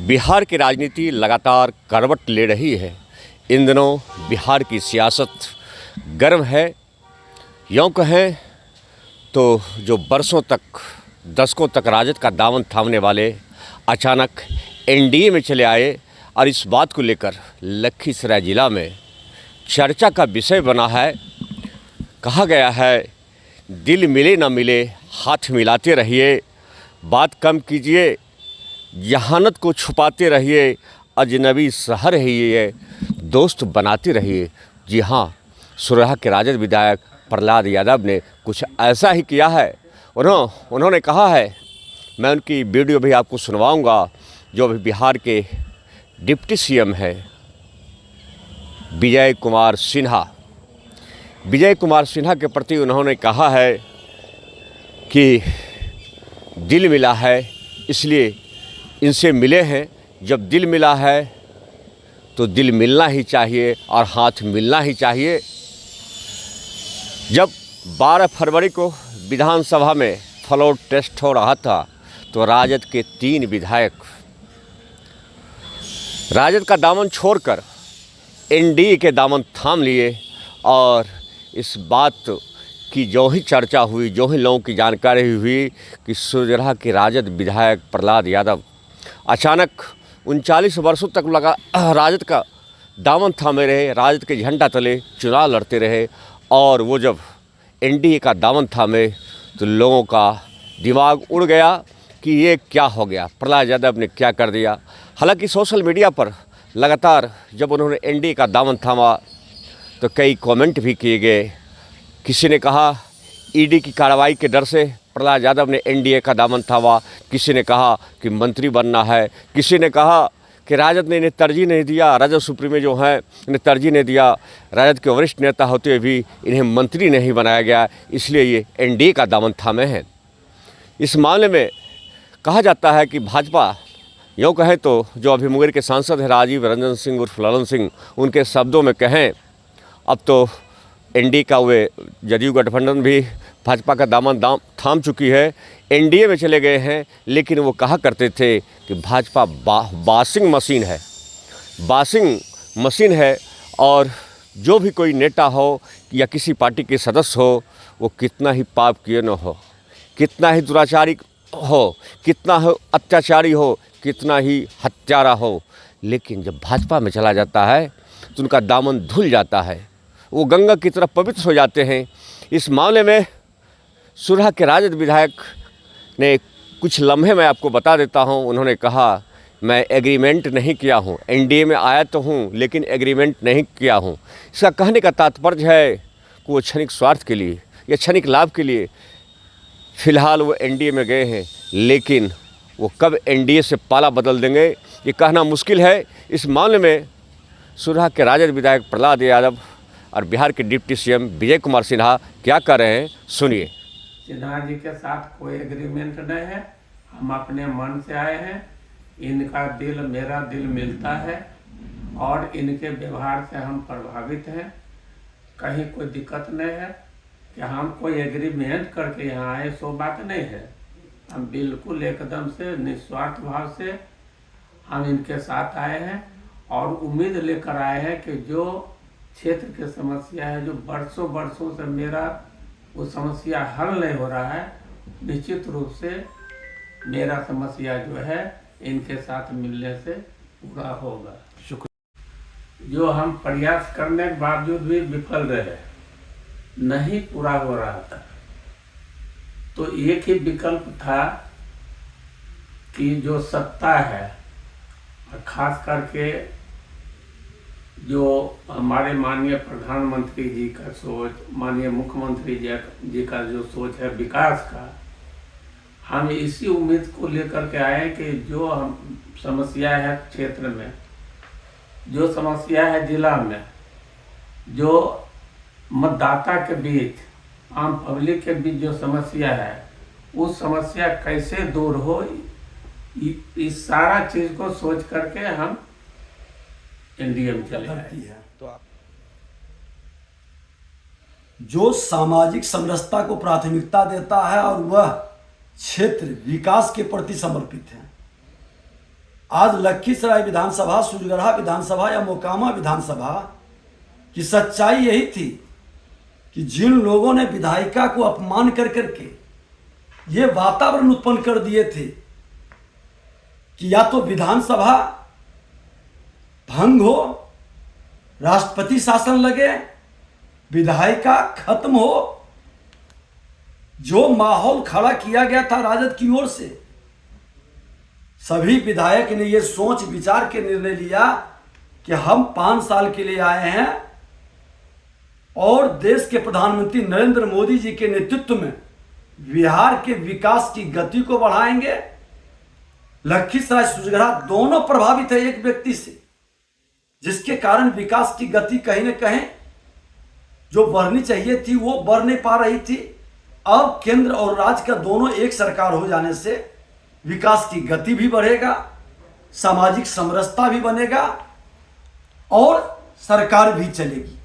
बिहार की राजनीति लगातार करवट ले रही है। इन दिनों बिहार की सियासत गर्म है। यूँ कहें तो जो बरसों तक, दशकों तक राजद का दामन थामने वाले अचानक एनडीए में चले आए और इस बात को लेकर लखीसराय जिला में चर्चा का विषय बना है। कहा गया है, दिल मिले ना मिले हाथ मिलाते रहिए, बात कम कीजिए, जहानत को छुपाते रहिए, अजनबी शहर है ये, दोस्त बनाते रहिए। जी हाँ, सुरहा के राजद विधायक प्रहलाद यादव ने कुछ ऐसा ही किया है। उन्होंने कहा है, मैं उनकी वीडियो भी आपको सुनवाऊंगा, जो अभी बिहार के डिप्टी सीएम है विजय कुमार सिन्हा के प्रति उन्होंने कहा है कि दिल मिला है, इसलिए इनसे मिले हैं। जब दिल मिला है तो दिल मिलना ही चाहिए और हाथ मिलना ही चाहिए। जब 12 फरवरी को विधानसभा में फ्लोर टेस्ट हो रहा था तो राजद के 3 विधायक राजद का दामन छोड़कर एनडीए के दामन थाम लिए और इस बात की जो ही चर्चा हुई, जो ही लोगों की जानकारी हुई कि सुरहा के राजद विधायक प्रहलाद यादव अचानक 39 वर्षों तक लगा राजद का दामन थामे रहे, राजद के झंडा तले चुनाव लड़ते रहे, और वो जब एनडीए का दामन थामे तो लोगों का दिमाग उड़ गया कि ये क्या हो गया, प्रहलाद यादव ने क्या कर दिया। हालांकि सोशल मीडिया पर लगातार जब उन्होंने एनडीए का दामन थामा तो कई कमेंट भी किए गए। किसी ने कहा ईडी की कार्रवाई के डर से प्रहलाद यादव ने एनडीए का दामन थामा, किसी ने कहा कि मंत्री बनना है, किसी ने कहा कि राजद ने इन्हें तरजीह नहीं दिया, राजद सुप्रीमो जो हैं इन्हें तरजीह नहीं दिया, राजद के वरिष्ठ नेता होते हुए भी इन्हें मंत्री नहीं बनाया गया, इसलिए ये एनडीए का दामन थामे हैं। इस मामले में कहा जाता है कि भाजपा, यूँ कहें तो जो अभी मुंगेर के सांसद हैं राजीव रंजन सिंह उर्फ ललन सिंह, उनके शब्दों में कहें अब तो एनडीए का वे जदयू गठबंधन भी भाजपा का दामन थाम चुकी है, एनडीए में चले गए हैं। लेकिन वो कहा करते थे कि भाजपा बासिंग मशीन है और जो भी कोई नेता हो या किसी पार्टी के सदस्य हो, वो कितना ही पाप किए न हो, कितना ही दुराचारी हो, कितना ही अत्याचारी हो, कितना ही हत्यारा हो, लेकिन जब भाजपा में चला जाता है तो उनका दामन धुल जाता है, वो गंगा की तरफ पवित्र हो जाते हैं। इस मामले में सुरहा के राजद विधायक ने कुछ लम्हे मैं आपको बता देता हूं। उन्होंने कहा, मैं एग्रीमेंट नहीं किया हूं, एनडीए में आया तो हूं लेकिन एग्रीमेंट नहीं किया हूं। इसका कहने का तात्पर्य है कि वो क्षणिक स्वार्थ के लिए या क्षणिक लाभ के लिए फ़िलहाल वो एनडीए में गए हैं, लेकिन वो कब एनडीए से पाला बदल देंगे ये कहना मुश्किल है। इस मामले में सुरहा के राजद विधायक प्रहलाद यादव और बिहार के डिप्टी सीएम विजय कुमार सिन्हा क्या कर रहे हैं, सुनिए। सिन्हा जी के साथ कोई एग्रीमेंट नहीं है, हम अपने मन से आए हैं, इनका दिल मेरा दिल मिलता है और इनके व्यवहार से हम प्रभावित हैं। कहीं कोई दिक्कत नहीं है कि हम कोई एग्रीमेंट करके यहाँ आए, सो बात नहीं है। हम बिल्कुल एकदम से निस्वार्थ भाव से हम इनके साथ आए हैं और उम्मीद लेकर आए हैं कि जो क्षेत्र की समस्या है, जो वर्षों से मेरा वो समस्या हल नहीं हो रहा है, निश्चित रूप से मेरा समस्या जो है इनके साथ मिलने से पूरा होगा। शुक्रिया। जो हम प्रयास करने के बावजूद भी विफल रहे, नहीं पूरा हो रहा था, तो एक ही विकल्प था कि जो सत्ता है, खास करके जो हमारे माननीय प्रधानमंत्री जी का सोच, माननीय मुख्यमंत्री जी का जो सोच है विकास का, हम इसी उम्मीद को लेकर के आए कि जो हम समस्या है क्षेत्र में, जो समस्या है जिला में, जो मतदाता के बीच, आम पब्लिक के बीच जो समस्या है, उस समस्या कैसे दूर हो, इस सारा चीज़ को सोच करके हम एनडीए में चले आए। तो आप जो सामाजिक समरसता को प्राथमिकता देता है और वह क्षेत्र विकास के प्रति समर्पित है, आज लखीसराय विधानसभा, सूर्यगढ़ा विधानसभा या मोकामा विधानसभा की सच्चाई यही थी कि जिन लोगों ने विधायिका को अपमान कर करके ये वातावरण उत्पन्न कर दिए थे कि या तो विधानसभा भंग हो, राष्ट्रपति शासन लगे, विधायिका खत्म हो, जो माहौल खड़ा किया गया था राजद की ओर से, सभी विधायक ने यह सोच विचार के निर्णय लिया कि हम 5 साल के लिए आए हैं और देश के प्रधानमंत्री नरेंद्र मोदी जी के नेतृत्व में बिहार के विकास की गति को बढ़ाएंगे। लखीसराय सूर्यगढ़ा दोनों प्रभावित है एक व्यक्ति से, जिसके कारण विकास की गति कहीं न कहीं जो बढ़नी चाहिए थी वो बढ़ नहीं पा रही थी। अब केंद्र और राज्य का दोनों एक सरकार हो जाने से विकास की गति भी बढ़ेगा, सामाजिक समरसता भी बनेगा और सरकार भी चलेगी।